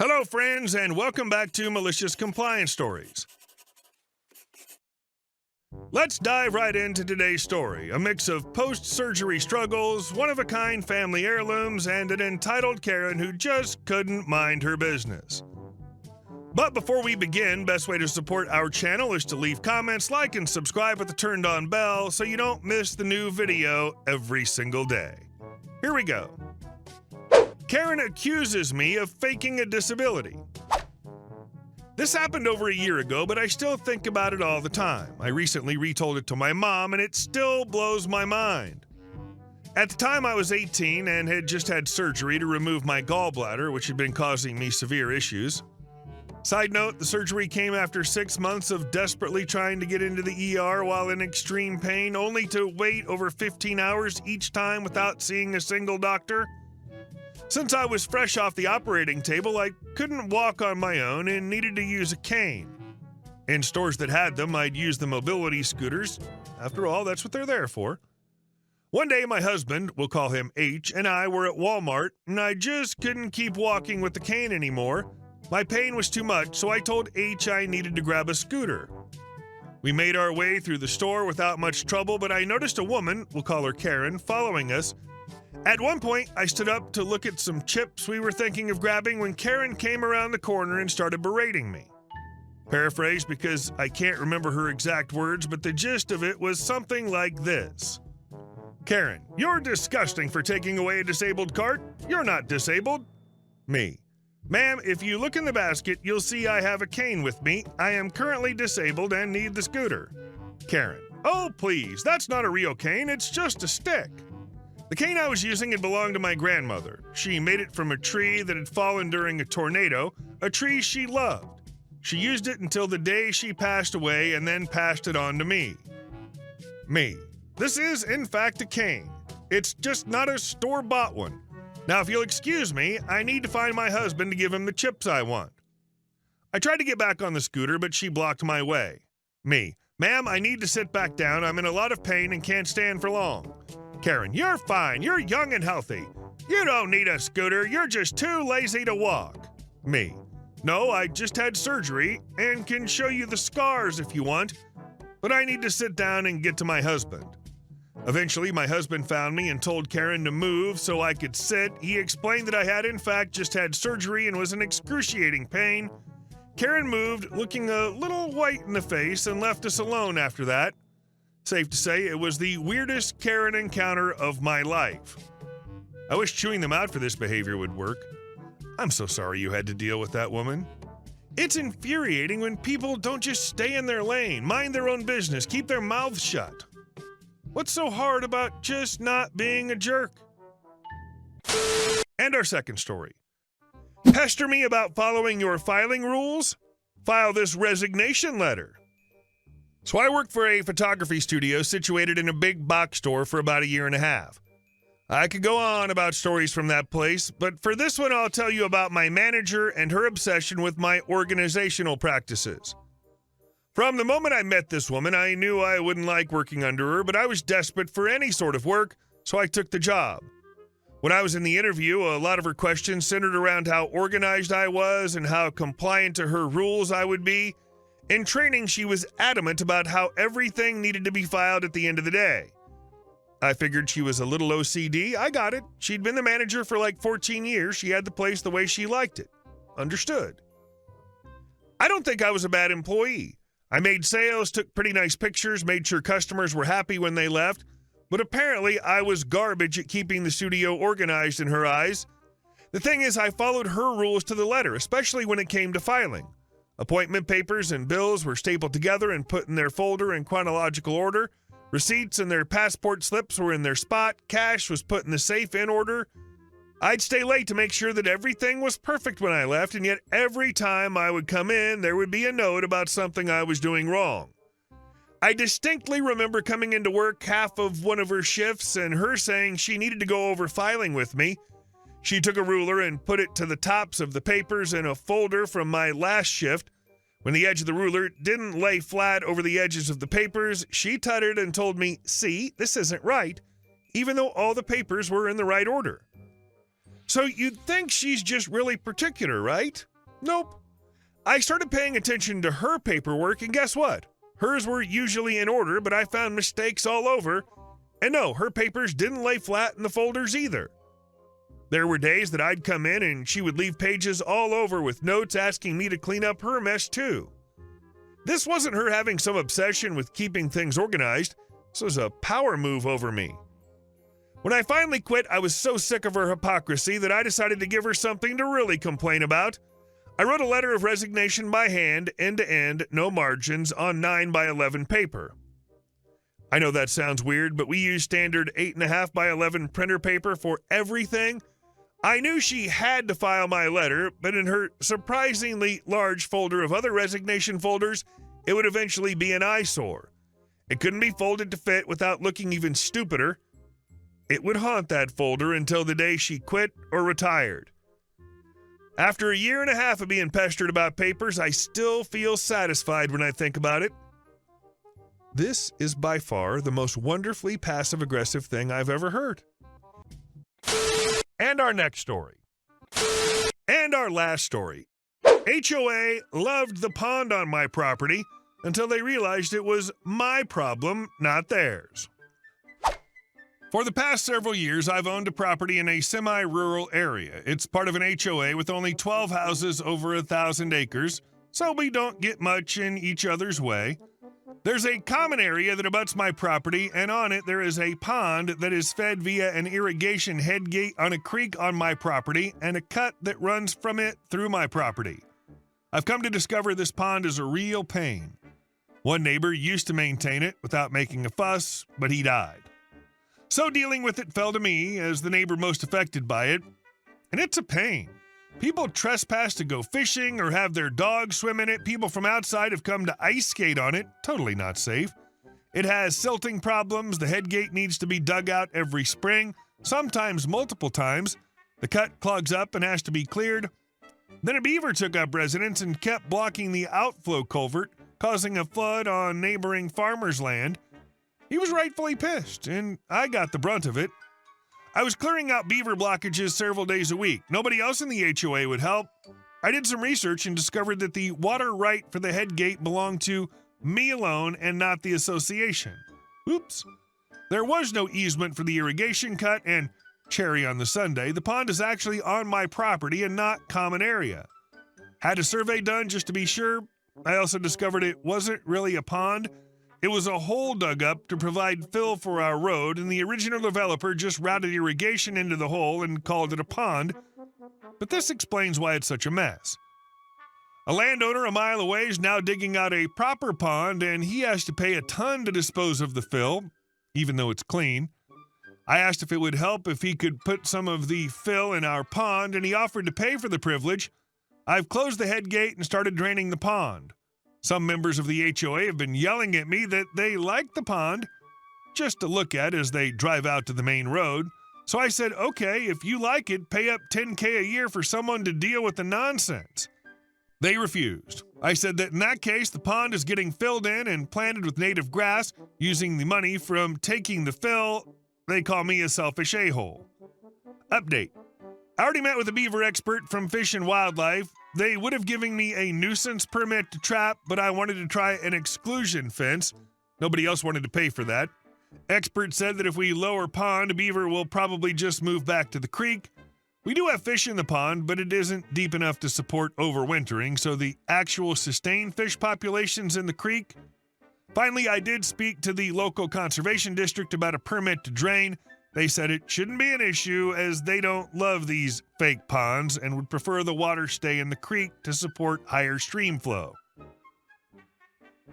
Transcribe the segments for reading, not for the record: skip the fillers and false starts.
Hello, friends, and welcome back to Malicious Compliance Stories. Let's dive right into today's story, a mix of post-surgery struggles, one-of-a-kind family heirlooms, and an entitled Karen who just couldn't mind her business. But before we begin, best way to support our channel is to leave comments, like, and subscribe with the turned-on bell so you don't miss the new video every single day. Here we go. Karen accuses me of faking a disability. This happened over a year ago, but I still think about it all the time. I recently retold it to my mom, and it still blows my mind. At the time, I was 18 and had just had surgery to remove my gallbladder, which had been causing me severe issues. Side note, the surgery came after 6 months of desperately trying to get into the ER while in extreme pain, only to wait over 15 hours each time without seeing a single doctor. Since I was fresh off the operating table, I couldn't walk on my own and needed to use a cane. In stores that had them, I'd use the mobility scooters. After all, that's what they're there for. One day, my husband, we'll call him H, and I were at Walmart, and I just couldn't keep walking with the cane anymore. My pain was too much, so I told H I needed to grab a scooter. We made our way through the store without much trouble, but I noticed a woman, we'll call her Karen, following us. At one point, I stood up to look at some chips we were thinking of grabbing when Karen came around the corner and started berating me. Paraphrased because I can't remember her exact words, but the gist of it was something like this. Karen, you're disgusting for taking away a disabled cart. You're not disabled. Me. Ma'am, if you look in the basket, you'll see I have a cane with me. I am currently disabled and need the scooter. Karen. Oh, please, that's not a real cane. It's just a stick. The cane I was using had belonged to my grandmother. She made it from a tree that had fallen during a tornado, a tree she loved. She used it until the day she passed away and then passed it on to me. Me. This is, in fact, a cane. It's just not a store-bought one. Now, if you'll excuse me, I need to find my husband to give him the chips I want. I tried to get back on the scooter, but she blocked my way. Me. Ma'am, I need to sit back down. I'm in a lot of pain and can't stand for long. Karen, you're fine. You're young and healthy. You don't need a scooter. You're just too lazy to walk. Me. No, I just had surgery and can show you the scars if you want, but I need to sit down and get to my husband. Eventually, my husband found me and told Karen to move so I could sit. He explained that I had, in fact, just had surgery and was in excruciating pain. Karen moved, looking a little white in the face, and left us alone after that. Safe to say, it was the weirdest Karen encounter of my life. I wish chewing them out for this behavior would work. I'm so sorry you had to deal with that woman. It's infuriating when people don't just stay in their lane, mind their own business, keep their mouths shut. What's so hard about just not being a jerk? And our second story. Pester me about following your filing rules? File this resignation letter. So I worked for a photography studio situated in a big box store for about a year and a half. I could go on about stories from that place, but for this one I'll tell you about my manager and her obsession with my organizational practices. From the moment I met this woman, I knew I wouldn't like working under her, but I was desperate for any sort of work, so I took the job. When I was in the interview, a lot of her questions centered around how organized I was and how compliant to her rules I would be. In training, she was adamant about how everything needed to be filed at the end of the day. I figured she was a little OCD. I got it. She'd been the manager for like 14 years. She had the place the way she liked it. Understood. I don't think I was a bad employee. I made sales, took pretty nice pictures, made sure customers were happy when they left, but apparently I was garbage at keeping the studio organized in her eyes. The thing is, I followed her rules to the letter, especially when it came to filing. Appointment papers and bills were stapled together and put in their folder in chronological order. Receipts and their passport slips were in their spot. Cash was put in the safe in order. I'd stay late to make sure that everything was perfect when I left, and yet every time I would come in, there would be a note about something I was doing wrong. I distinctly remember coming into work half of one of her shifts and her saying she needed to go over filing with me. She took a ruler and put it to the tops of the papers in a folder from my last shift. When the edge of the ruler didn't lay flat over the edges of the papers, she tutted and told me, "See, this isn't right," even though all the papers were in the right order. So you'd think she's just really particular, right? Nope. I started paying attention to her paperwork, and guess what? Hers were usually in order, but I found mistakes all over. And no, her papers didn't lay flat in the folders either. There were days that I'd come in and she would leave pages all over with notes asking me to clean up her mess too. This wasn't her having some obsession with keeping things organized. This was a power move over me. When I finally quit, I was so sick of her hypocrisy that I decided to give her something to really complain about. I wrote a letter of resignation by hand, end to end, no margins, on 9 by 11 paper. I know that sounds weird, but we use standard 8.5 by 11 printer paper for everything. I knew she had to file my letter, but in her surprisingly large folder of other resignation folders, it would eventually be an eyesore. It couldn't be folded to fit without looking even stupider. It would haunt that folder until the day she quit or retired. After a year and a half of being pestered about papers, I still feel satisfied when I think about it. This is by far the most wonderfully passive-aggressive thing I've ever heard. And our next story. And our last story. HOA loved the pond on my property until they realized it was my problem, not theirs. For the past several years, I've owned a property in a semi-rural area. It's part of an HOA with only 12 houses over 1,000 acres, so we don't get much in each other's way. There's a common area that abuts my property, and on it there is a pond that is fed via an irrigation headgate on a creek on my property and a cut that runs from it through my property. I've come to discover this pond is a real pain. One neighbor used to maintain it without making a fuss, but he died. So dealing with it fell to me as the neighbor most affected by it, and it's a pain. People trespass to go fishing or have their dogs swim in it. People from outside have come to ice skate on it. Totally not safe. It has silting problems. The headgate needs to be dug out every spring, sometimes multiple times. The cut clogs up and has to be cleared. Then a beaver took up residence and kept blocking the outflow culvert, causing a flood on neighboring farmers' land. He was rightfully pissed, and I got the brunt of it. I was clearing out beaver blockages several days a week. Nobody else in the HOA would help. I did some research and discovered that the water right for the headgate belonged to me alone and not the association. Oops. There was no easement for the irrigation cut, and cherry on the sundae, the pond is actually on my property and not common area. Had a survey done just to be sure. I also discovered it wasn't really a pond. It was a hole dug up to provide fill for our road, and the original developer just routed irrigation into the hole and called it a pond. But this explains why it's such a mess. A landowner a mile away is now digging out a proper pond, and he has to pay a ton to dispose of the fill, even though it's clean. I asked if it would help if he could put some of the fill in our pond, and he offered to pay for the privilege. I've closed the head gate and started draining the pond. Some members of the HOA have been yelling at me that they like the pond, just to look at as they drive out to the main road. So I said, okay, if you like it, pay up $10,000 a year for someone to deal with the nonsense. They refused. I said that in that case, the pond is getting filled in and planted with native grass, using the money from taking the fill. They call me a selfish a-hole. Update. I already met with a beaver expert from Fish and Wildlife. They would have given me a nuisance permit to trap, but I wanted to try an exclusion fence. Nobody else wanted to pay for that. Expert said that if we lower pond, a beaver will probably just move back to the creek. We do have fish in the pond, but it isn't deep enough to support overwintering, so the actual sustained fish population's in the creek. Finally, I did speak to the local conservation district about a permit to drain. They said it shouldn't be an issue as they don't love these fake ponds and would prefer the water stay in the creek to support higher stream flow.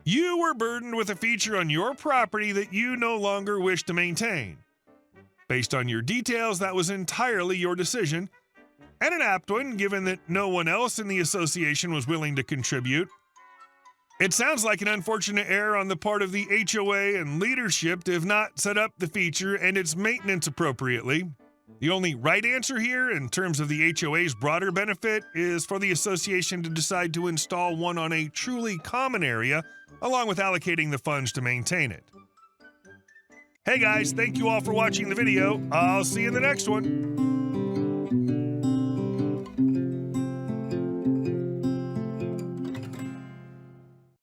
You were burdened with a feature on your property that you no longer wish to maintain. Based on your details, that was entirely your decision, and an apt one given that no one else in the association was willing to contribute. It sounds like an unfortunate error on the part of the HOA and leadership to have not set up the feature and its maintenance appropriately. The only right answer here, in terms of the HOA's broader benefit, is for the association to decide to install one on a truly common area, along with allocating the funds to maintain it. Hey guys, thank you all for watching the video. I'll see you in the next one.